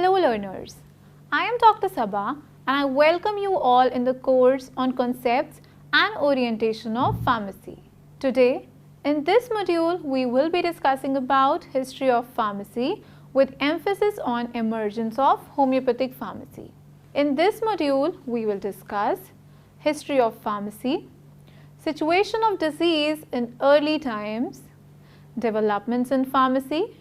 Hello learners, I am Dr. Sabha and I welcome you all in the course on concepts and orientation of pharmacy. Today, in this module, we will be discussing about history of pharmacy with emphasis on emergence of homeopathic pharmacy. In this module, we will discuss history of pharmacy, situation of disease in early times, developments in pharmacy,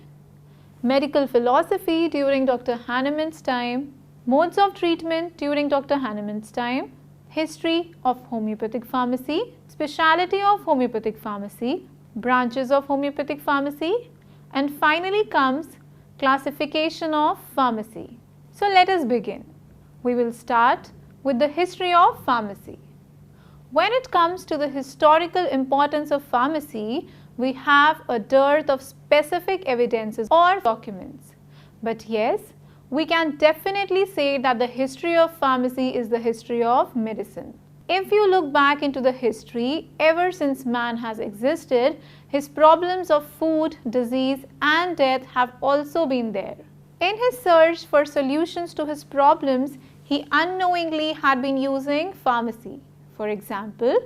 medical philosophy during Dr. Hahnemann's time, modes of treatment during Dr. Hahnemann's time, history of homeopathic pharmacy, speciality of homeopathic pharmacy, branches of homeopathic pharmacy, and finally comes classification of pharmacy. So let us begin. We will start with the history of pharmacy. When it comes to the historical importance of pharmacy, we have a dearth of specific evidences or documents. But yes, we can definitely say that the history of pharmacy is the history of medicine. If you look back into the history, ever since man has existed, his problems of food, disease and death have also been there. In his search for solutions to his problems, he unknowingly had been using pharmacy. For example,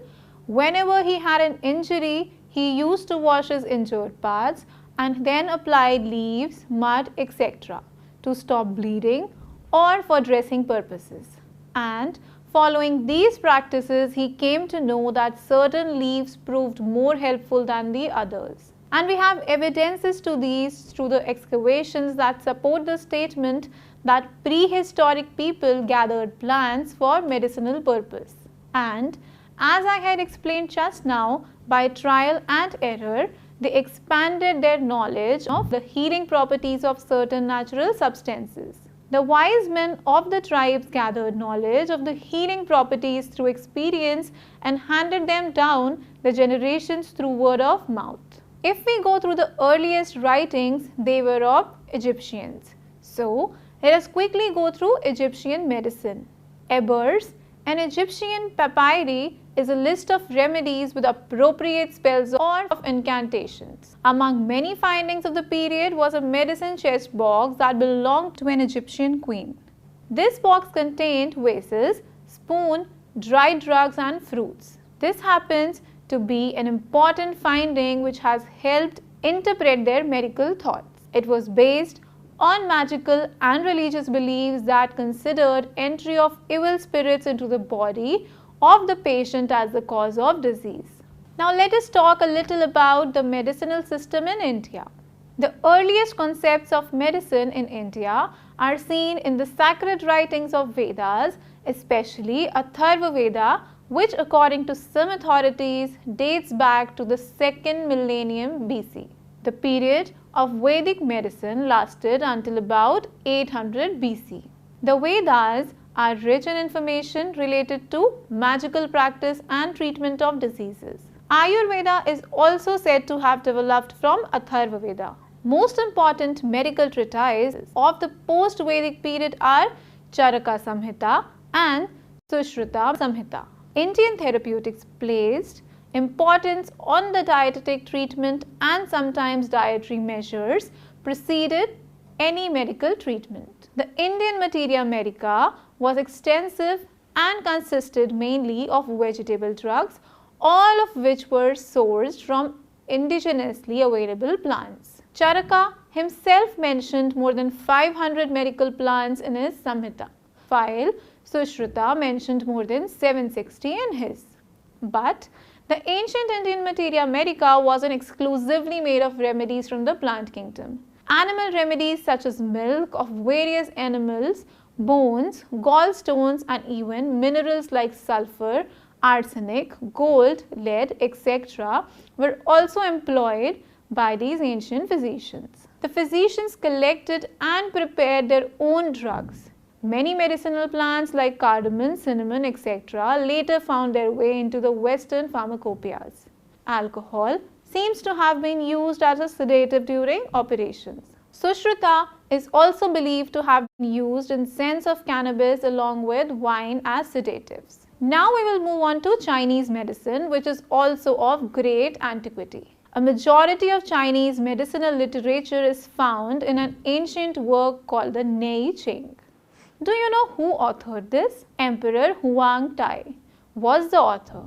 whenever he had an injury, he used to wash his injured parts and then applied leaves, mud, etc. to stop bleeding or for dressing purposes. And following these practices, he came to know that certain leaves proved more helpful than the others. And we have evidences to these through the excavations that support the statement that prehistoric people gathered plants for medicinal purpose. And as I had explained just now, by trial and error, they expanded their knowledge of the healing properties of certain natural substances. The wise men of the tribes gathered knowledge of the healing properties through experience and handed them down the generations through word of mouth. If we go through the earliest writings, they were of Egyptians. So, let us quickly go through Egyptian medicine. Ebers, an Egyptian papyri, is a list of remedies with appropriate spells or of incantations. Among many findings of the period was a medicine chest box that belonged to an Egyptian queen. This box contained vases, spoon, dried drugs and fruits. This happens to be an important finding which has helped interpret their medical thoughts. It was based on magical and religious beliefs that considered entry of evil spirits into the body of the patient as the cause of disease. Now let us talk a little about the medicinal system in India. The earliest concepts of medicine in India are seen in the sacred writings of Vedas, especially Atharva Veda, which according to some authorities dates back to the 2nd millennium BC. The period of Vedic medicine lasted until about 800 BC. The Vedas are rich in information related to magical practice and treatment of diseases. Ayurveda is also said to have developed from Atharva Veda. Most important medical treatises of the post-Vedic period are Charaka Samhita and Sushruta Samhita. Indian therapeutics placed importance on the dietetic treatment and sometimes dietary measures preceded any medical treatment. The Indian materia medica was extensive and consisted mainly of vegetable drugs, all of which were sourced from indigenously available plants. Charaka himself mentioned more than 500 medical plants in his Samhita, while Sushruta mentioned more than 760 in his. But the ancient Indian materia medica wasn't exclusively made of remedies from the plant kingdom. Animal remedies such as milk of various animals, bones, gallstones and even minerals like sulfur, arsenic, gold, lead, etc. were also employed by these ancient physicians. The physicians collected and prepared their own drugs. Many medicinal plants like cardamom, cinnamon, etc. later found their way into the Western pharmacopoeias. Alcohol seems to have been used as a sedative during operations. Sushruta is also believed to have been used in scents of cannabis along with wine as sedatives. Now we will move on to Chinese medicine, which is also of great antiquity. A majority of Chinese medicinal literature is found in an ancient work called the Nei Ching. Do you know who authored this? Emperor Huang Tai was the author.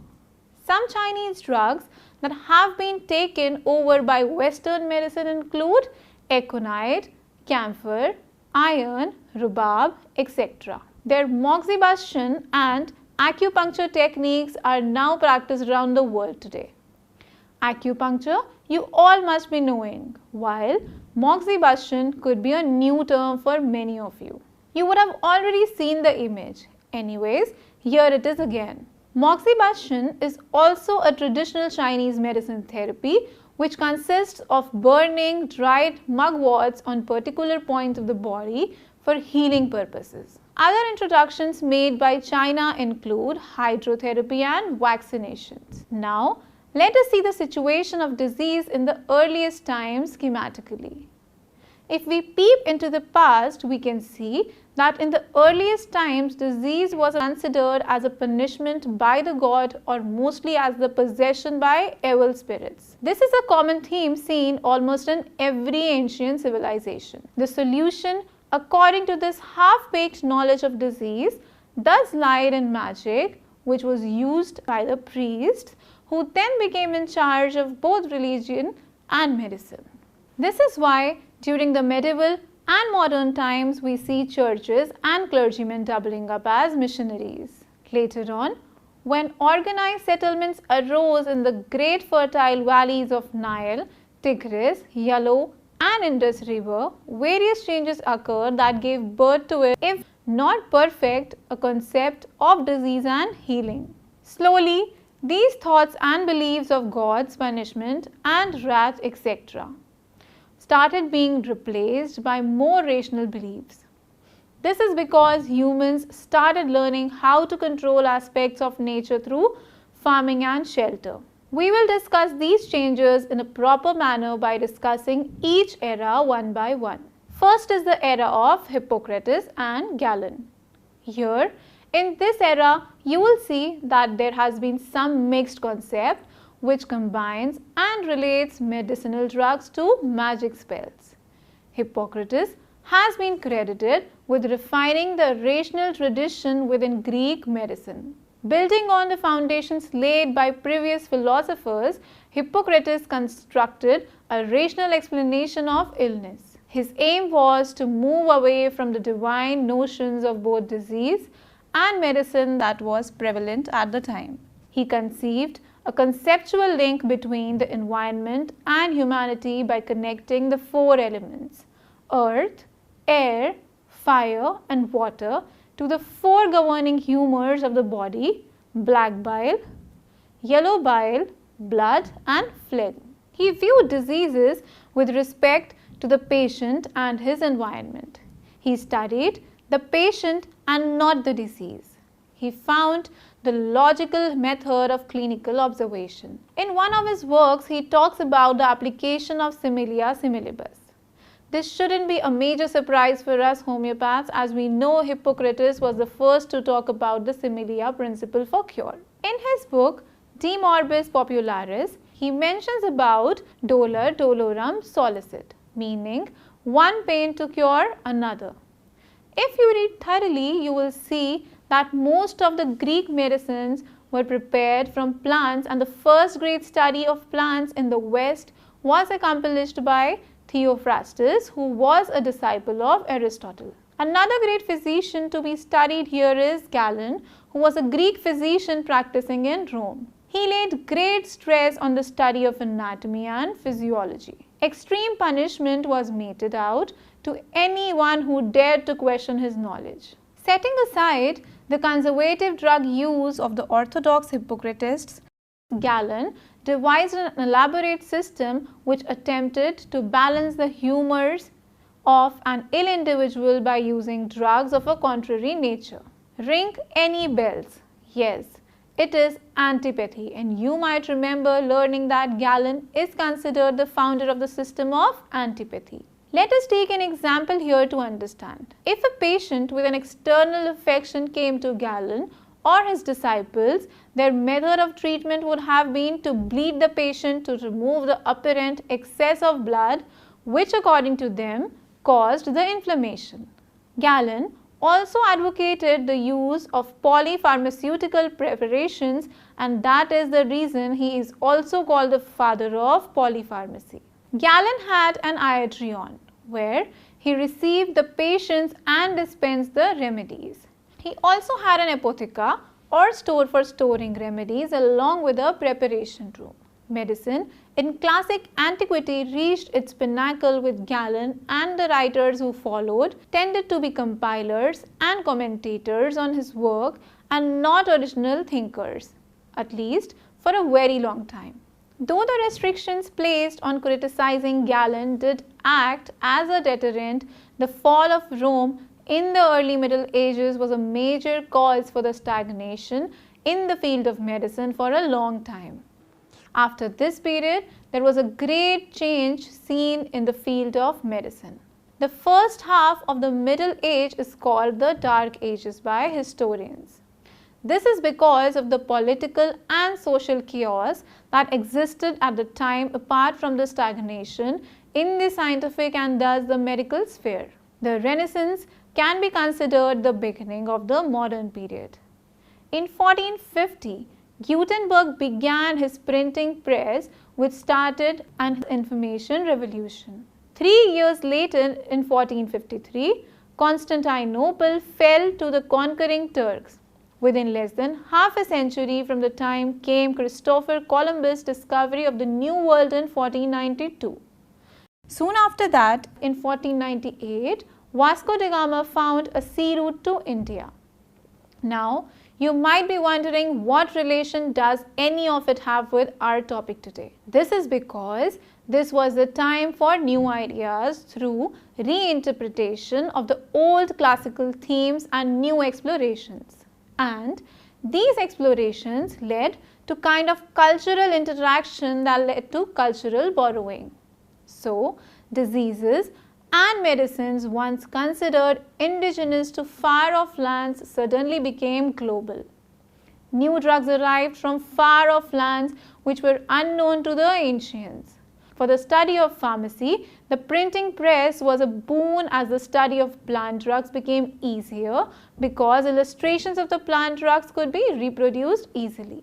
Some Chinese drugs that have been taken over by Western medicine include aconite, camphor, iron, rhubarb, etc. Their moxibustion and acupuncture techniques are now practiced around the world today. Acupuncture you all must be knowing, while moxibustion could be a new term for many of you. You would have already seen the image. Anyways, here it is again. Moxibustion is also a traditional Chinese medicine therapy which consists of burning dried mugworts on particular points of the body for healing purposes. Other introductions made by China include hydrotherapy and vaccinations. Now, let us see the situation of disease in the earliest times schematically. If we peep into the past, we can see that in the earliest times, disease was considered as a punishment by the god or mostly as the possession by evil spirits. This is a common theme seen almost in every ancient civilization. The solution, according to this half-baked knowledge of disease, thus lied in magic, which was used by the priests, who then became in charge of both religion and medicine. This is why during the medieval and modern times we see churches and clergymen doubling up as missionaries. Later on, when organized settlements arose in the great fertile valleys of Nile, Tigris, Yellow and Indus River, various changes occurred that gave birth to it, if not perfect, a concept of disease and healing. Slowly, these thoughts and beliefs of gods, punishment and wrath, etc. started being replaced by more rational beliefs. This is because humans started learning how to control aspects of nature through farming and shelter. We will discuss these changes in a proper manner by discussing each era one by one. First is the era of Hippocrates and Galen. Here, in this era, you will see that there has been some mixed concept which combines and relates medicinal drugs to magic spells. Hippocrates has been credited with refining the rational tradition within Greek medicine. Building on the foundations laid by previous philosophers, Hippocrates constructed a rational explanation of illness. His aim was to move away from the divine notions of both disease and medicine that was prevalent at the time. He conceived a conceptual link between the environment and humanity by connecting the four elements, earth, air, fire and water, to the four governing humors of the body, black bile, yellow bile, blood and phlegm. He viewed diseases with respect to the patient and his environment. He studied the patient and not the disease. He found the logical method of clinical observation. In one of his works, he talks about the application of similia similibus. This shouldn't be a major surprise for us homeopaths, as we know Hippocrates was the first to talk about the similia principle for cure. In his book De Morbis Popularis, he mentions about dolor dolorum solicit, meaning one pain to cure another. If you read thoroughly, you will see that most of the Greek medicines were prepared from plants, and the first great study of plants in the West was accomplished by Theophrastus, who was a disciple of Aristotle. Another great physician to be studied here is Galen, who was a Greek physician practicing in Rome. He laid great stress on the study of anatomy and physiology. Extreme punishment was meted out to anyone who dared to question his knowledge. Setting aside the conservative drug use of the orthodox Hippocrates, Galen devised an elaborate system which attempted to balance the humors of an ill individual by using drugs of a contrary nature. Ring any bells? Yes, it is antipathy, and you might remember learning that Galen is considered the founder of the system of antipathy. Let us take an example here to understand. If a patient with an external affection came to Galen, or his disciples, their method of treatment would have been to bleed the patient to remove the apparent excess of blood, which according to them caused the inflammation. Galen also advocated the use of polypharmaceutical preparations, and that is the reason he is also called the father of polypharmacy. Galen had an iatryon where he received the patients and dispensed the remedies. He also had an apotheca or store for storing remedies along with a preparation room. Medicine in classic antiquity reached its pinnacle with Galen, and the writers who followed tended to be compilers and commentators on his work and not original thinkers, at least for a very long time. Though the restrictions placed on criticizing Galen did act as a deterrent, the fall of Rome in the early Middle Ages was a major cause for the stagnation in the field of medicine for a long time. After this period, there was a great change seen in the field of medicine. The first half of the Middle Age is called the Dark Ages by historians. This is because of the political and social chaos that existed at the time apart from the stagnation in the scientific and thus the medical sphere. The Renaissance can be considered the beginning of the modern period. In 1450, Gutenberg began his printing press, which started an information revolution. 3 years later, in 1453, Constantinople fell to the conquering Turks. Within less than half a century from the time came Christopher Columbus' discovery of the New World in 1492. Soon after that, in 1498, Vasco da Gama found a sea route to India. Now, you might be wondering what relation does any of it have with our topic today. This is because this was the time for new ideas through reinterpretation of the old classical themes and new explorations. And these explorations led to kind of cultural interaction that led to cultural borrowing. So, diseases and medicines once considered indigenous to far-off lands suddenly became global. New drugs arrived from far-off lands which were unknown to the ancients. For the study of pharmacy, the printing press was a boon as the study of plant drugs became easier because illustrations of the plant drugs could be reproduced easily.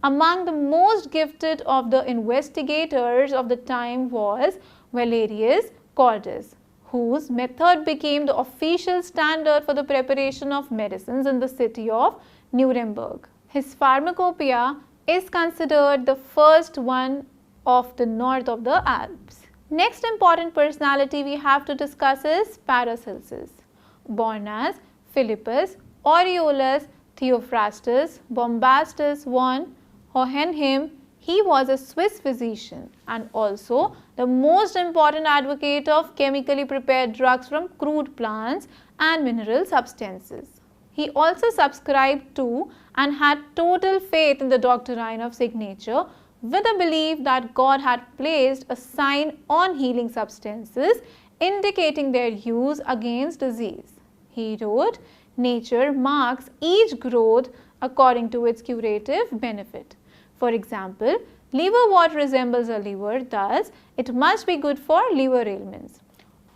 Among the most gifted of the investigators of the time was Valerius Cordus, whose method became the official standard for the preparation of medicines in the city of Nuremberg. His pharmacopoeia is considered the first one of the north of the Alps. Next important personality we have to discuss is Paracelsus. Born as Philippus Aureolus Theophrastus Bombastus von Hohenheim, he was a Swiss physician and also the most important advocate of chemically prepared drugs from crude plants and mineral substances. He also subscribed to and had total faith in the doctrine of signature, with a belief that God had placed a sign on healing substances indicating their use against disease. He wrote, "Nature marks each growth according to its curative benefit. For example, liverwort resembles a liver, thus it must be good for liver ailments."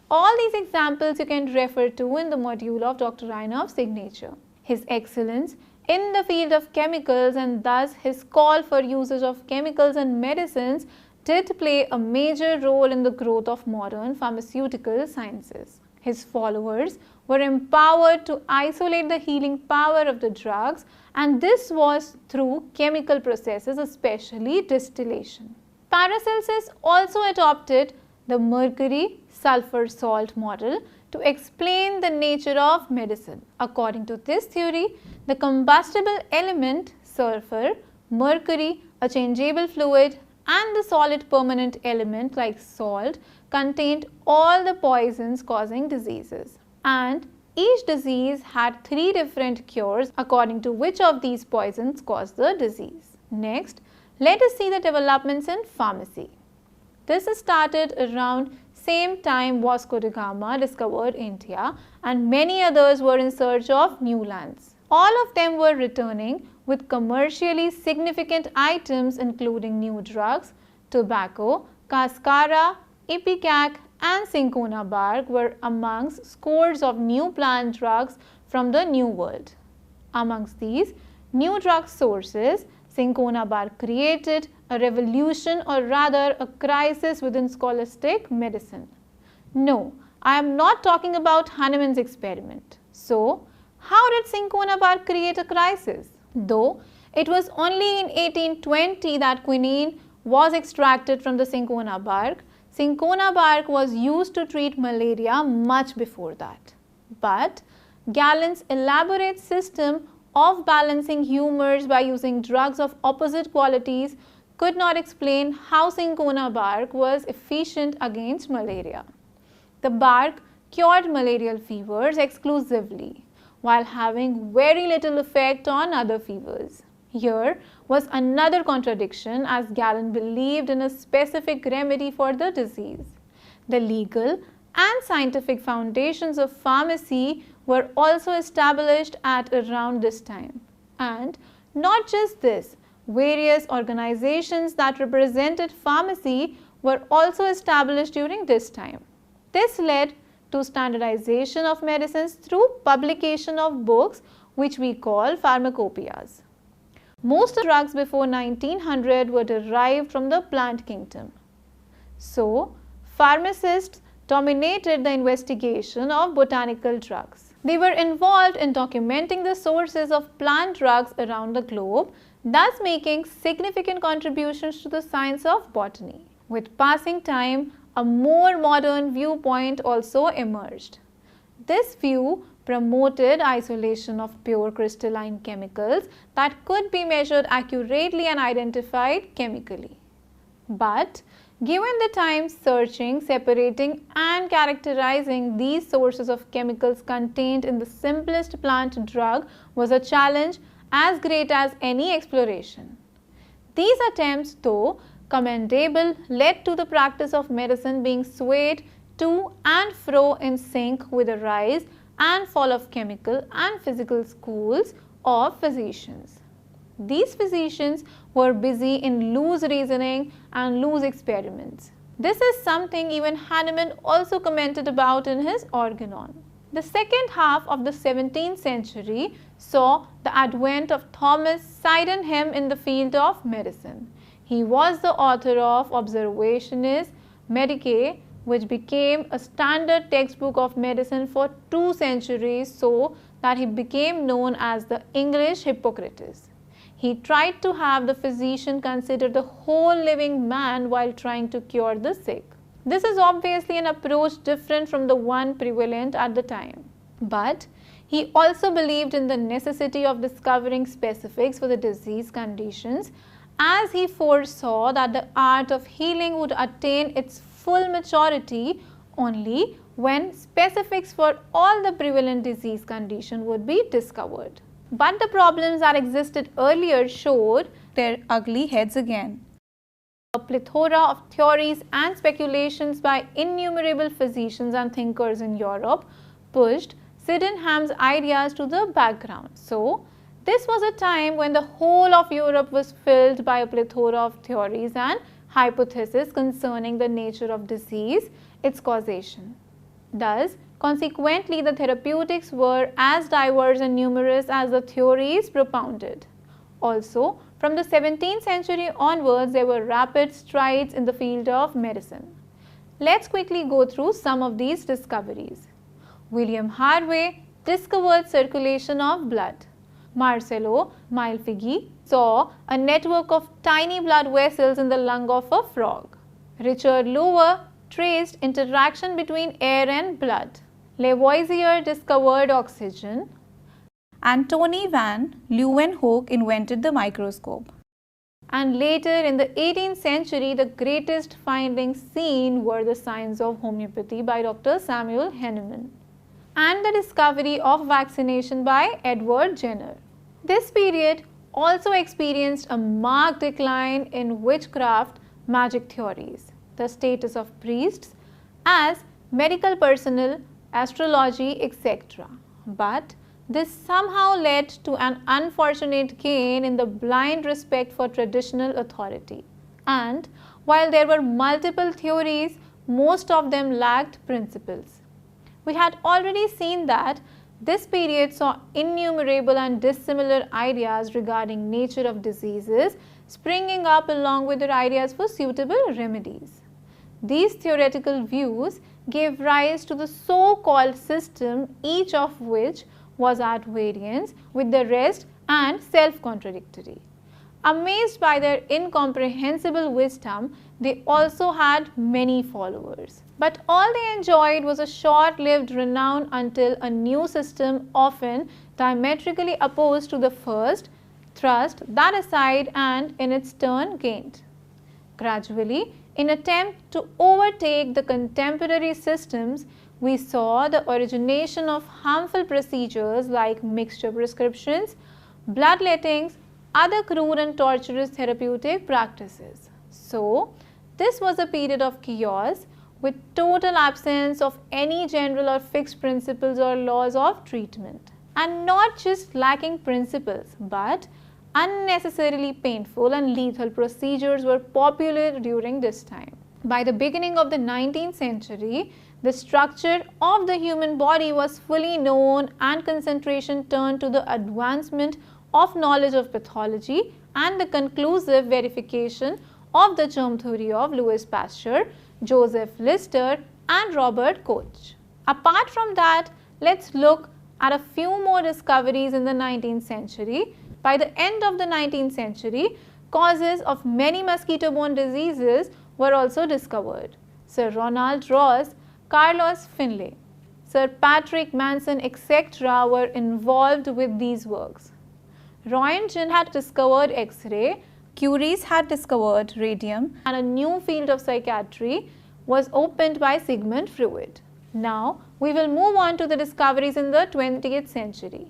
All these examples you can refer to in the module of Doctrine of Signature. His excellence in the field of chemicals and thus his call for usage of chemicals and medicines did play a major role in the growth of modern pharmaceutical sciences. His followers were empowered to isolate the healing power of the drugs, and this was through chemical processes, especially distillation. Paracelsus also adopted the mercury sulfur salt model to explain the nature of medicine. According to this theory, the combustible element sulfur, mercury, a changeable fluid, and the solid permanent element like salt contained all the poisons causing diseases. And each disease had 3 different cures according to which of these poisons caused the disease. Next, let us see the developments in pharmacy. This started around same time Vasco da Gama discovered India, and many others were in search of new lands. All of them were returning with commercially significant items including new drugs. Tobacco, cascara, ipecac and cinchona bark were amongst scores of new plant drugs from the New World. Amongst these new drug sources, cinchona bark created a revolution, or rather a crisis within scholastic medicine. No, I am not talking about Hahnemann's experiment. So, how did cinchona bark create a crisis? Though it was only in 1820 that quinine was extracted from the cinchona bark was used to treat malaria much before that. But Galen's elaborate system of balancing humors by using drugs of opposite qualities could not explain how cinchona bark was efficient against malaria. The bark cured malarial fevers exclusively, while having very little effect on other fevers. Here was another contradiction, as Galen believed in a specific remedy for the disease. The legal and scientific foundations of pharmacy were also established at around this time. And not just this, various organizations that represented pharmacy were also established during this time. This led to standardization of medicines through publication of books which we call pharmacopoeias. Most of the drugs before 1900 were derived from the plant kingdom. So, pharmacists dominated the investigation of botanical drugs. They were involved in documenting the sources of plant drugs around the globe, thus making significant contributions to the science of botany. With passing time, a more modern viewpoint also emerged. This view promoted isolation of pure crystalline chemicals that could be measured accurately and identified chemically. But given the time searching, separating and characterizing these sources of chemicals contained in the simplest plant drug was a challenge as great as any exploration. These attempts, though commendable, led to the practice of medicine being swayed to and fro in sync with the rise and fall of chemical and physical schools of physicians. These physicians were busy in loose reasoning and loose experiments. This is something even Hahnemann also commented about in his Organon. The second half of the 17th century saw the advent of Thomas Sydenham in the field of medicine. He was the author of Observationes Medicae, which became a standard textbook of medicine for 2 centuries, so that he became known as the English Hippocrates. He tried to have the physician consider the whole living man while trying to cure the sick. This is obviously an approach different from the one prevalent at the time. But he also believed in the necessity of discovering specifics for the disease conditions, as he foresaw that the art of healing would attain its full maturity only when specifics for all the prevalent disease condition would be discovered. But the problems that existed earlier showed their ugly heads again. A plethora of theories and speculations by innumerable physicians and thinkers in Europe pushed Sydenham's ideas to the background. So, this was a time when the whole of Europe was filled by a plethora of theories and hypotheses concerning the nature of disease, its causation. Thus, consequently, the therapeutics were as diverse and numerous as the theories propounded. Also, from the 17th century onwards, there were rapid strides in the field of medicine. Let's quickly go through some of these discoveries. William Harvey discovered circulation of blood. Marcello Malfigi saw a network of tiny blood vessels in the lung of a frog. Richard Lower traced interaction between air and blood. Lavoisier discovered oxygen. Antony van Leeuwenhoek invented the microscope. And later in the 18th century, the greatest findings seen were the science of homeopathy by Dr. Samuel Hahnemann and the discovery of vaccination by Edward Jenner. This period also experienced a marked decline in witchcraft magic theories, the status of priests as medical personnel, astrology, etc. But This somehow led to an unfortunate gain in the blind respect for traditional authority. And while there were multiple theories, most of them lacked principles. We had already seen that this period saw innumerable and dissimilar ideas regarding nature of diseases springing up along with their ideas for suitable remedies. These theoretical views gave rise to the so-called system, each of which was at variance with the rest and self-contradictory. Amazed by their incomprehensible wisdom, they also had many followers. But all they enjoyed was a short-lived renown until a new system, often diametrically opposed to the first, thrust that aside and in its turn gained. Gradually, in attempt to overtake the contemporary systems, we saw the origination of harmful procedures like mixture prescriptions, bloodlettings, other crude and torturous therapeutic practices. So, this was a period of chaos with total absence of any general or fixed principles or laws of treatment. And not just lacking principles, but unnecessarily painful and lethal procedures were popular during this time. By the beginning of the 19th century, the structure of the human body was fully known and concentration turned to the advancement of knowledge of pathology and the conclusive verification of the germ theory of Louis Pasteur, Joseph Lister and Robert Koch. Apart from that, let's look at a few more discoveries in the 19th century. By the end of the 19th century, causes of many mosquito-borne diseases were also discovered. Sir Ronald Ross, Carlos Finlay, Sir Patrick Manson, etc. were involved with these works. Roentgen had discovered X-ray, Curie had discovered radium, and a new field of psychiatry was opened by Sigmund Freud. Now, we will move on to the discoveries in the 20th century.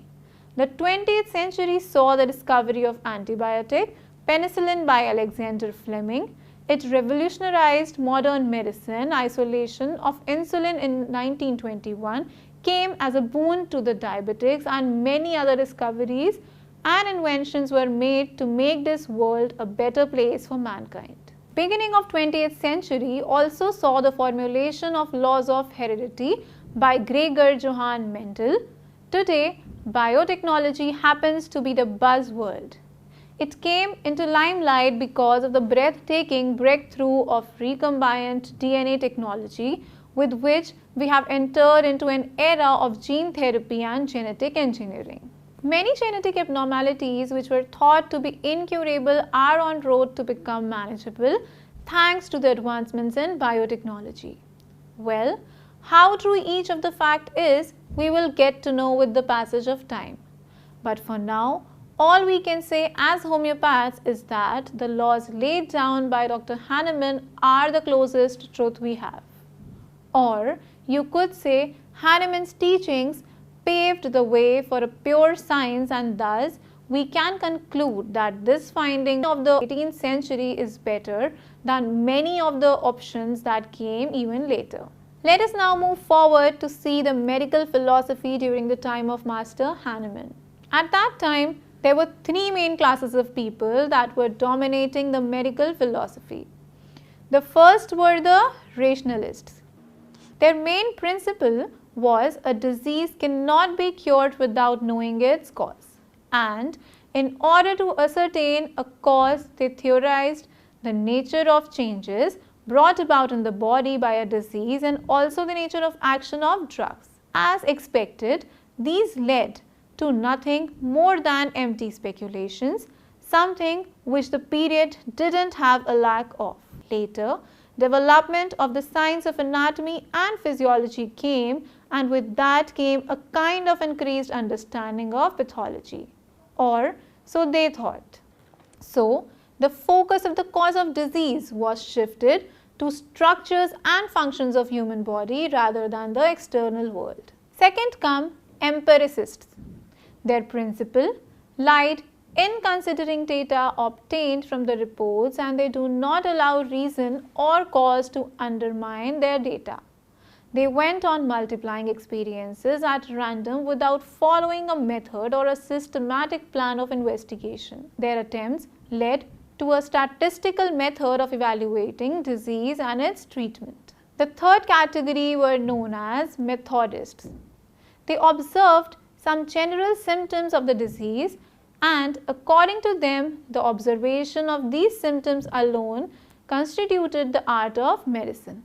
The 20th century saw the discovery of antibiotic, penicillin by Alexander Fleming. It revolutionized modern medicine. Isolation of insulin in 1921 came as a boon to the diabetics, and many other discoveries and inventions were made to make this world a better place for mankind. Beginning of 20th century also saw the formulation of laws of heredity by Gregor Johann Mendel. Today, biotechnology happens to be the buzzword. It came into limelight because of the breathtaking breakthrough of recombinant DNA technology, with which we have entered into an era of gene therapy and genetic engineering. Many genetic abnormalities which were thought to be incurable are on road to become manageable thanks to the advancements in biotechnology. Well, how true each of the fact is, we will get to know with the passage of time. But for now, all we can say as homeopaths is that the laws laid down by Dr. Hahnemann are the closest truth we have. Or you could say Hahnemann's teachings paved the way for a pure science, and thus we can conclude that this finding of the 18th century is better than many of the options that came even later. Let us now move forward to see the medical philosophy during the time of Master Hahnemann. At that time, there were three main classes of people that were dominating the medical philosophy. The first were the rationalists. Their main principle was a disease cannot be cured without knowing its cause. And in order to ascertain a cause, they theorized the nature of changes brought about in the body by a disease and also the nature of action of drugs. As expected, these led to nothing more than empty speculations, something which the period didn't have a lack of. Later, development of the science of anatomy and physiology came, and with that came a kind of increased understanding of pathology, or so they thought. So, the focus of the cause of disease was shifted to structures and functions of human body rather than the external world. Second come empiricists. Their principle lied in considering data obtained from the reports, and they do not allow reason or cause to undermine their data. They went on multiplying experiences at random without following a method or a systematic plan of investigation. Their attempts led to a statistical method of evaluating disease and its treatment. The third category were known as methodists. They observed some general symptoms of the disease, and according to them, the observation of these symptoms alone constituted the art of medicine.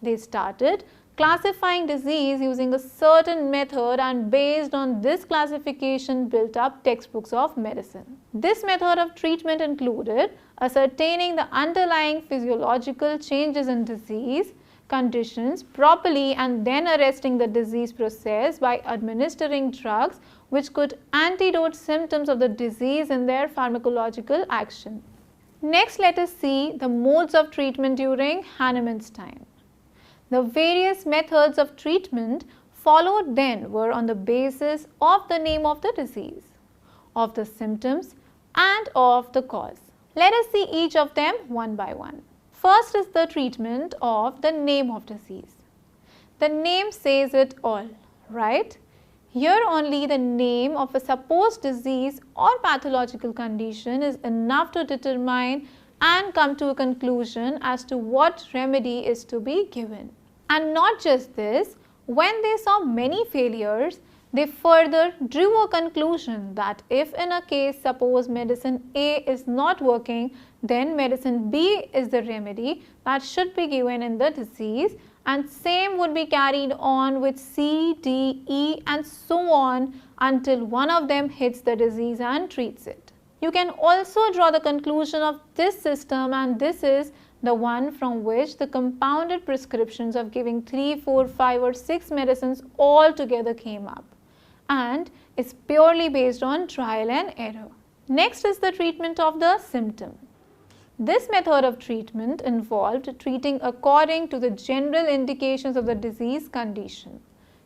They started classifying disease using a certain method, and based on this classification built up textbooks of medicine. This method of treatment included ascertaining the underlying physiological changes in disease conditions properly and then arresting the disease process by administering drugs which could antidote symptoms of the disease in their pharmacological action. Next, let us see the modes of treatment during Hahnemann's time. The various methods of treatment followed then were on the basis of the name of the disease, of the symptoms, and of the cause. Let us see each of them one by one. First is the treatment of the name of disease. The name says it all, right? Here only the name of a supposed disease or pathological condition is enough to determine and come to a conclusion as to what remedy is to be given. And not just this, when they saw many failures, they further drew a conclusion that if in a case suppose medicine A is not working, then medicine B is the remedy that should be given in the disease, and same would be carried on with C, D, E and so on until one of them hits the disease and treats it. You can also draw the conclusion of this system, and this is the one from which the compounded prescriptions of giving 3, 4, 5 or 6 medicines all together came up, and is purely based on trial and error. Next is the treatment of the symptom. This method of treatment involved treating according to the general indications of the disease condition.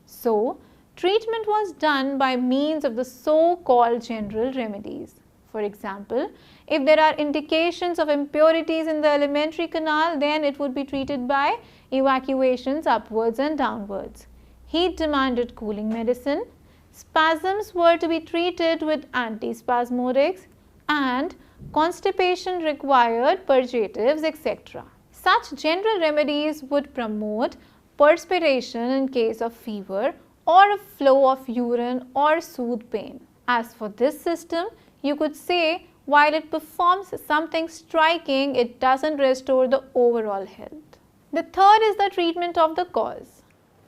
So, treatment was done by means of the so-called general remedies. For example, if there are indications of impurities in the alimentary canal, then it would be treated by evacuations upwards and downwards. Heat demanded cooling medicine. Spasms were to be treated with antispasmodics, and constipation required purgatives, etc. Such general remedies would promote perspiration in case of fever or a flow of urine or soothe pain. As for this system, you could say while it performs something striking, it doesn't restore the overall health. The third is the treatment of the cause.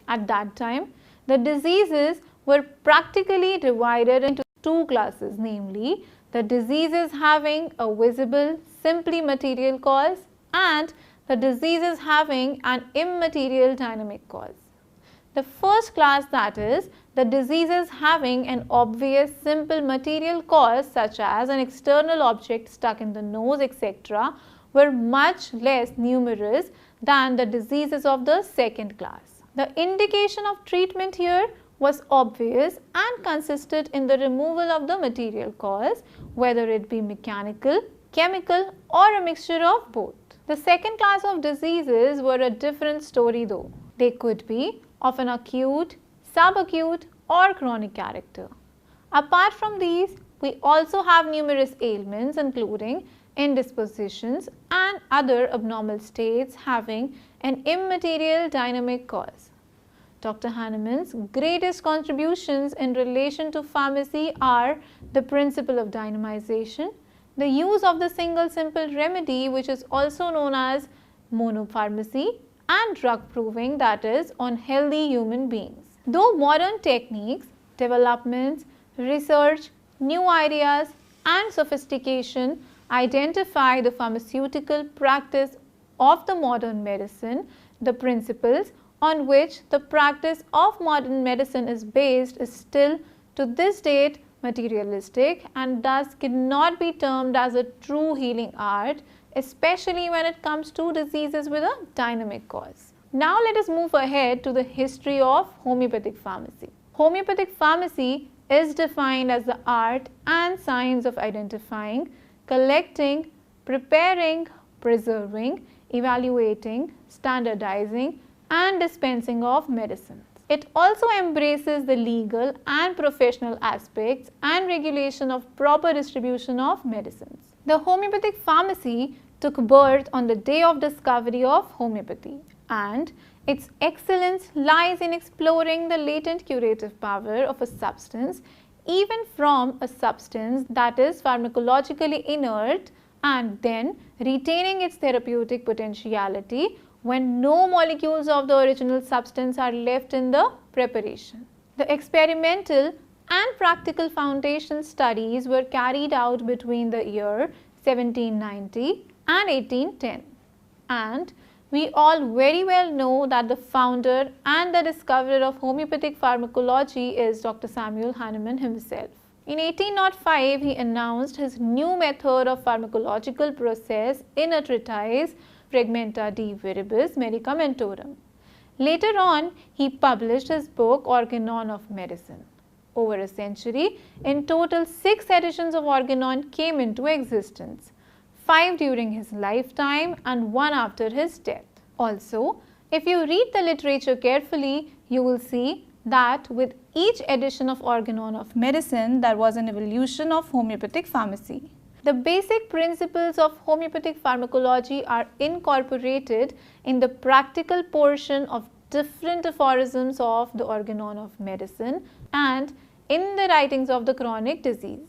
At that time, the diseases were practically divided into two classes, namely the diseases having a visible, simply material cause and the diseases having an immaterial dynamic cause. The first class, that is, the diseases having an obvious simple material cause such as an external object stuck in the nose, etc., were much less numerous than the diseases of the second class. The indication of treatment here was obvious and consisted in the removal of the material cause, whether it be mechanical, chemical or a mixture of both. The second class of diseases were a different story though. They could be of an acute, subacute or chronic character. Apart from these, we also have numerous ailments including indispositions and other abnormal states having an immaterial dynamic cause. Dr. Hahnemann's greatest contributions in relation to pharmacy are the principle of dynamization, the use of the single simple remedy which is also known as monopharmacy, and drug proving, that is, on healthy human beings. Though modern techniques, developments, research, new ideas and sophistication identify the pharmaceutical practice of the modern medicine, the principles on which the practice of modern medicine is based is still to this date materialistic and thus cannot be termed as a true healing art, especially when it comes to diseases with a dynamic cause. Now let us move ahead to the history of homeopathic pharmacy. Homeopathic pharmacy is defined as the art and science of identifying, collecting, preparing, preserving, evaluating, standardizing and dispensing of medicines. It also embraces the legal and professional aspects and regulation of proper distribution of medicines. The homeopathic pharmacy took birth on the day of discovery of homeopathy, and its excellence lies in exploring the latent curative power of a substance, even from a substance that is pharmacologically inert, and then retaining its therapeutic potentiality when no molecules of the original substance are left in the preparation. The experimental and practical foundation studies were carried out between the year 1790 and 1810, and we all very well know that the founder and the discoverer of homeopathic pharmacology is Dr. Samuel Hahnemann himself. In 1805, he announced his new method of pharmacological process in a treatise, Fragmenta de Viribus Medicamentorum. Later on, he published his book Organon of Medicine. Over a century, in total 6 editions of Organon came into existence, 5 during his lifetime and 1 after his death. Also, if you read the literature carefully, you will see that with each edition of Organon of Medicine, there was an evolution of homeopathic pharmacy. The basic principles of homeopathic pharmacology are incorporated in the practical portion of different aphorisms of the Organon of Medicine and in the writings of the chronic disease.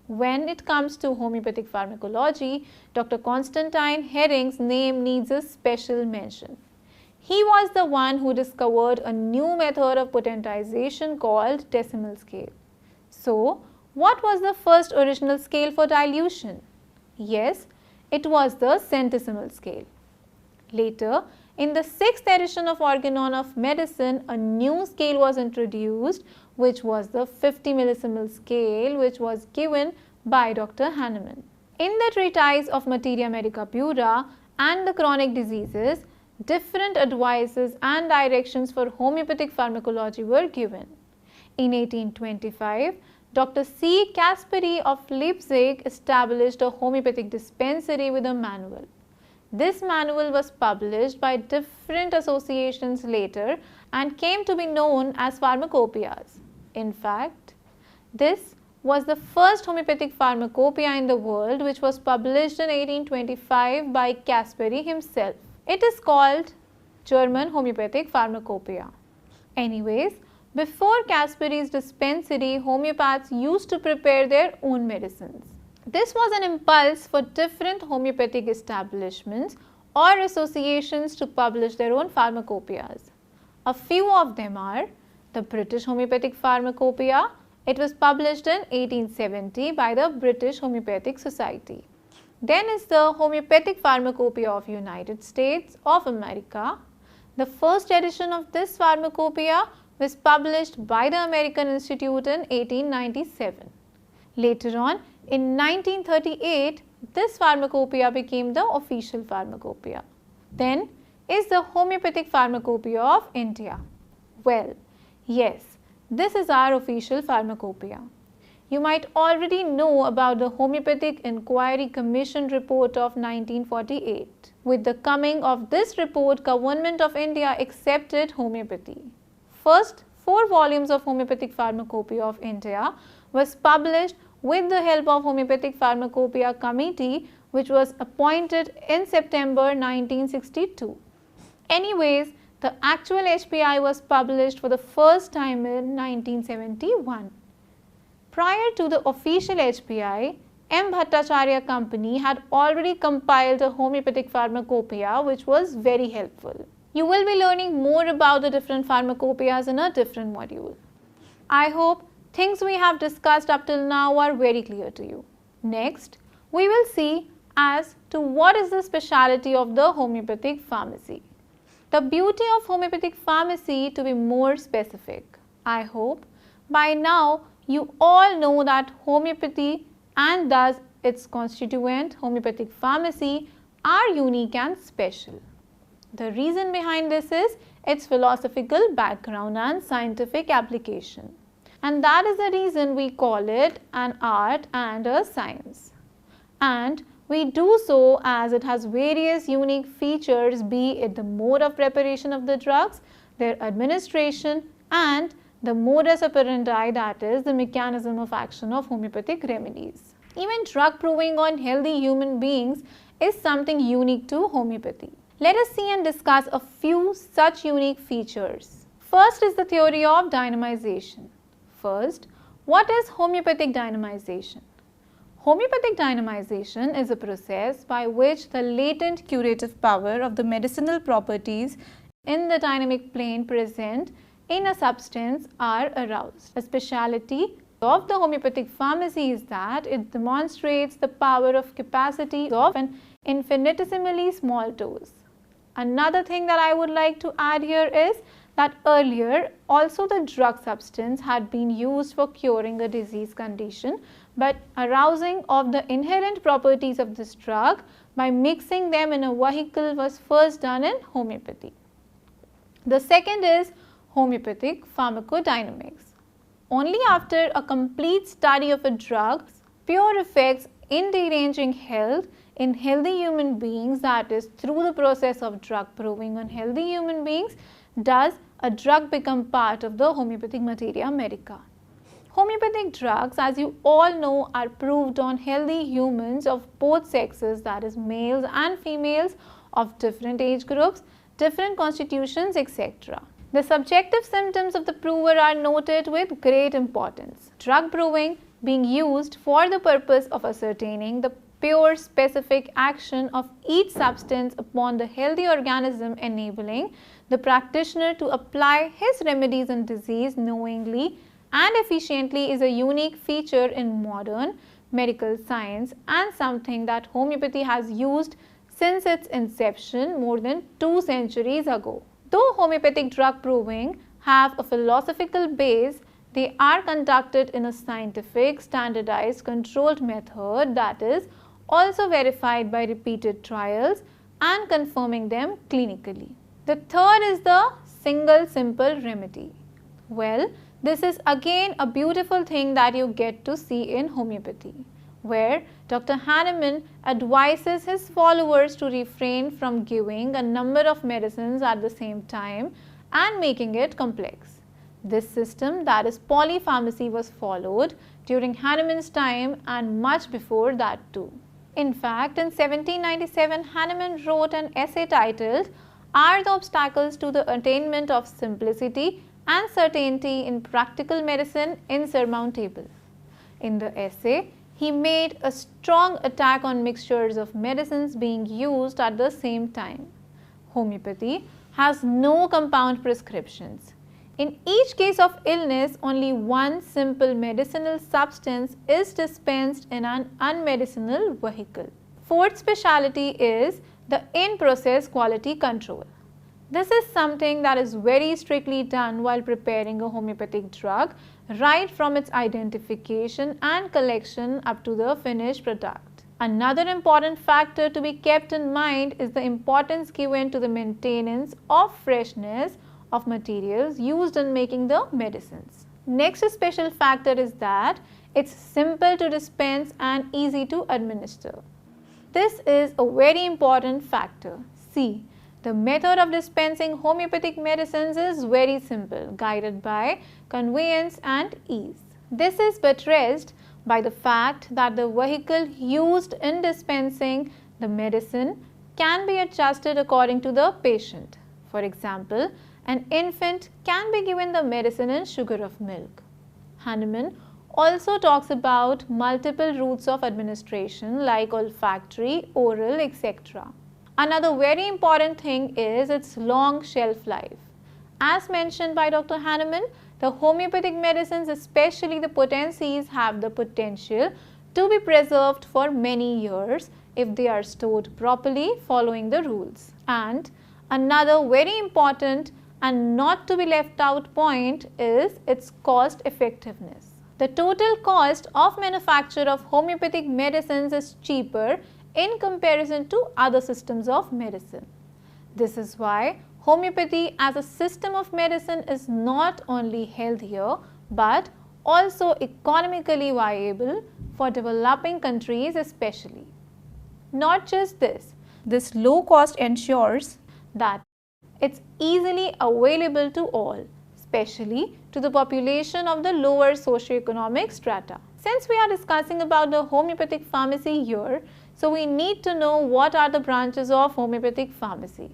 When it comes to homeopathic pharmacology, Dr. Constantine Herring's name needs a special mention. He was the one who discovered a new method of potentization called decimal scale. So, what was the first original scale for dilution? Yes, it was the centesimal scale. Later, in the 6th edition of Organon of Medicine, a new scale was introduced, which was the 50 millisimal scale, which was given by Dr. Hahnemann. In the treatise of Materia Medica Pura and the chronic diseases, different advices and directions for homeopathic pharmacology were given. In 1825, Dr. C. Kasperi of Leipzig established a homeopathic dispensary with a manual. This manual was published by different associations later and came to be known as pharmacopoeias. In fact, this was the first homeopathic pharmacopoeia in the world, which was published in 1825 by Kasperi himself. It is called German Homeopathic Pharmacopoeia. Anyways, before Kasperi's dispensary, homeopaths used to prepare their own medicines. This was an impulse for different homeopathic establishments or associations to publish their own pharmacopoeias. A few of them are the British Homeopathic Pharmacopoeia. It was published in 1870 by the British Homeopathic Society. Then is the Homeopathic Pharmacopoeia of United States of America. The first edition of this pharmacopoeia was published by the American Institute in 1897. Later on, in 1938, this pharmacopoeia became the official pharmacopoeia. Then is the Homeopathic Pharmacopoeia of India. Well, yes, this is our official pharmacopoeia. You might already know about the Homeopathic Inquiry Commission report of 1948. With the coming of this report, Government of India accepted homeopathy. First 4 volumes of Homeopathic Pharmacopoeia of India was published with the help of Homeopathic Pharmacopoeia Committee, which was appointed in September 1962. Anyways, the actual HPI was published for the first time in 1971. Prior to the official HPI, M. Bhattacharya Company had already compiled a homeopathic pharmacopoeia, which was very helpful. You will be learning more about the different pharmacopoeias in a different module. I hope things we have discussed up till now are very clear to you. Next, we will see as to what is the speciality of the homeopathic pharmacy. The beauty of homeopathic pharmacy to be more specific. I hope by now you all know that homeopathy and thus its constituent homeopathic pharmacy are unique and special. The reason behind this is its philosophical background and scientific application. And that is the reason we call it an art and a science. And We do so as it has various unique features, be it the mode of preparation of the drugs, their administration, and the modus operandi, that is the mechanism of action of homeopathic remedies. Even drug proving on healthy human beings is something unique to homeopathy. Let us see and discuss a few such unique features. First is the theory of dynamization. First, what is homeopathic dynamization? Homeopathic dynamization is a process by which the latent curative power of the medicinal properties in the dynamic plane present in a substance are aroused. A speciality of the homeopathic pharmacy is that it demonstrates the power of capacity of an infinitesimally small dose. Another thing that I would like to add here is that earlier also the drug substance had been used for curing a disease condition, but arousing of the inherent properties of this drug by mixing them in a vehicle was first done in homeopathy. The second is homeopathic pharmacodynamics. Only after a complete study of a drug's pure effects in deranging health in healthy human beings, that is through the process of drug proving on healthy human beings, does a drug become part of the homeopathic materia medica. Homeopathic drugs, as you all know, are proved on healthy humans of both sexes, that is males and females of different age groups, different constitutions, etc. The subjective symptoms of the prover are noted with great importance. Drug proving being used for the purpose of ascertaining the pure specific action of each substance upon the healthy organism, enabling the practitioner to apply his remedies in disease knowingly and efficiently, is a unique feature in modern medical science and something that homeopathy has used since its inception more than 2 centuries ago. Though homeopathic drug proving have a philosophical base, they are conducted in a scientific, standardized, controlled method that is also verified by repeated trials and confirming them clinically. The third is the single simple remedy. Well, this is again a beautiful thing that you get to see in homeopathy, where Dr. Hahnemann advises his followers to refrain from giving a number of medicines at the same time and making it complex. This system, that is polypharmacy, was followed during Hahnemann's time and much before that too. In fact, in 1797, Hahnemann wrote an essay titled "Are the Obstacles to the Attainment of Simplicity and Certainty in Practical Medicine Insurmountable?" In the essay, he made a strong attack on mixtures of medicines being used at the same time. Homeopathy has no compound prescriptions. In each case of illness, only one simple medicinal substance is dispensed in an unmedicinal vehicle. Fourth specialty is the in-process quality control. This is something that is very strictly done while preparing a homeopathic drug, right from its identification and collection up to the finished product. Another important factor to be kept in mind is the importance given to the maintenance of freshness of materials used in making the medicines. Next special factor is that it's simple to dispense and easy to administer. This is a very important factor. See, the method of dispensing homeopathic medicines is very simple, guided by conveyance and ease. This is buttressed by the fact that the vehicle used in dispensing the medicine can be adjusted according to the patient. For example, an infant can be given the medicine in sugar of milk. Hahnemann also talks about multiple routes of administration like olfactory, oral, etc. Another very important thing is its long shelf life. As mentioned by Dr. Hahnemann, the homeopathic medicines, especially the potencies, have the potential to be preserved for many years if they are stored properly following the rules. And another very important and not to be left out point is its cost effectiveness. The total cost of manufacture of homeopathic medicines is cheaper in comparison to other systems of medicine. This is why homeopathy as a system of medicine is not only healthier but also economically viable for developing countries especially. Not just this low cost ensures that it's easily available to all, especially to the population of the lower socioeconomic strata. Since we are discussing about the homeopathic pharmacy here, so we need to know what are the branches of homeopathic pharmacy.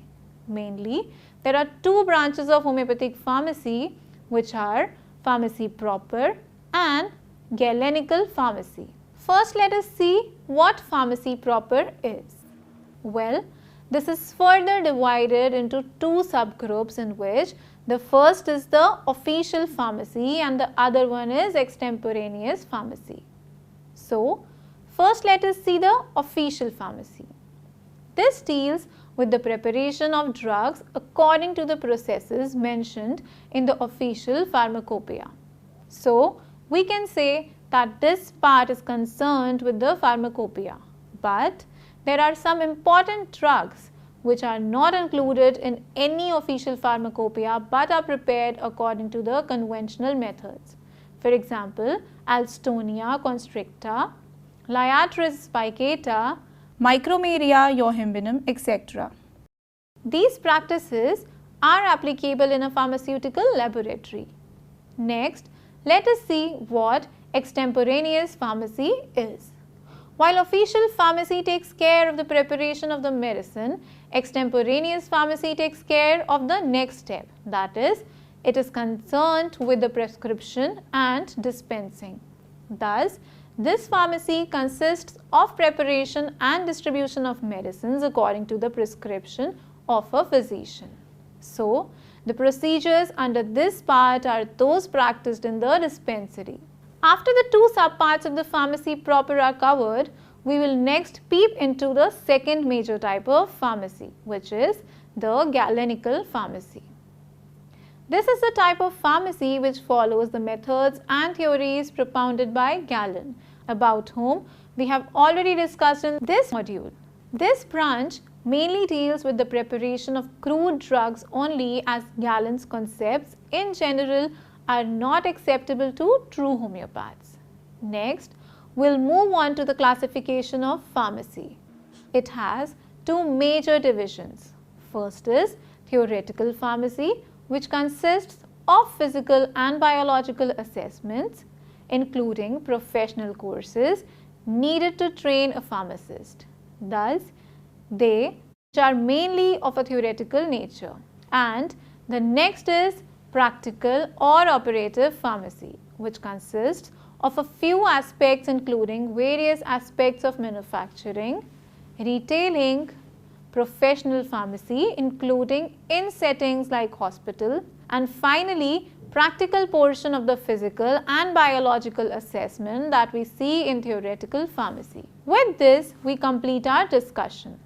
Mainly, there are two branches of homeopathic pharmacy, which are pharmacy proper and Galenical pharmacy. First, let us see what pharmacy proper is. Well, this is further divided into two subgroups, in which the first is the official pharmacy and the other one is extemporaneous pharmacy. So, first let us see the official pharmacy. This deals with the preparation of drugs according to the processes mentioned in the official pharmacopoeia. So, we can say that this part is concerned with the pharmacopoeia, but there are some important drugs which are not included in any official pharmacopoeia but are prepared according to the conventional methods. For example, Alstonia constricta, Liatris spicata, Micromeria yohimbinum, etc. These practices are applicable in a pharmaceutical laboratory. Next, let us see what extemporaneous pharmacy is. While official pharmacy takes care of the preparation of the medicine, extemporaneous pharmacy takes care of the next step, that is, it is concerned with the prescription and dispensing. Thus, this pharmacy consists of preparation and distribution of medicines according to the prescription of a physician. So, the procedures under this part are those practiced in the dispensary. After the two subparts of the pharmacy proper are covered, we will next peep into the second major type of pharmacy, which is the Galenical pharmacy. This is the type of pharmacy which follows the methods and theories propounded by Galen, about whom we have already discussed in this module. This branch mainly deals with the preparation of crude drugs only, as Galen's concepts in general are not acceptable to true homeopaths. Next, we'll move on to the classification of pharmacy. It has two major divisions. First is theoretical pharmacy, which consists of physical and biological assessments, including professional courses needed to train a pharmacist. Thus, they are mainly of a theoretical nature. And the next is practical or operative pharmacy, which consists of a few aspects, including various aspects of manufacturing, retailing, professional pharmacy, including in settings like hospital, and finally practical portion of the physical and biological assessment that we see in theoretical pharmacy. With this, we complete our discussion.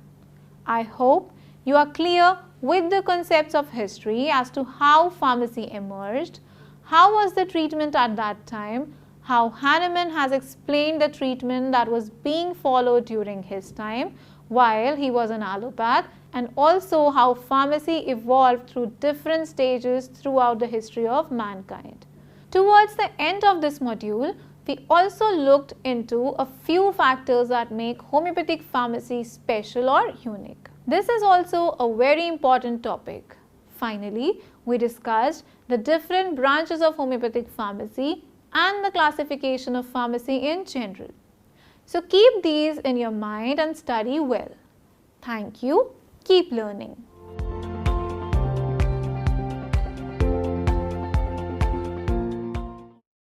I hope you are clear with the concepts of history as to how pharmacy emerged, how was the treatment at that time, how Hahnemann has explained the treatment that was being followed during his time while he was an allopath, and also how pharmacy evolved through different stages throughout the history of mankind. Towards the end of this module, we also looked into a few factors that make homeopathic pharmacy special or unique. This is also a very important topic. Finally, we discussed the different branches of homeopathic pharmacy and the classification of pharmacy in general. So keep these in your mind and study well. Thank you. Keep learning.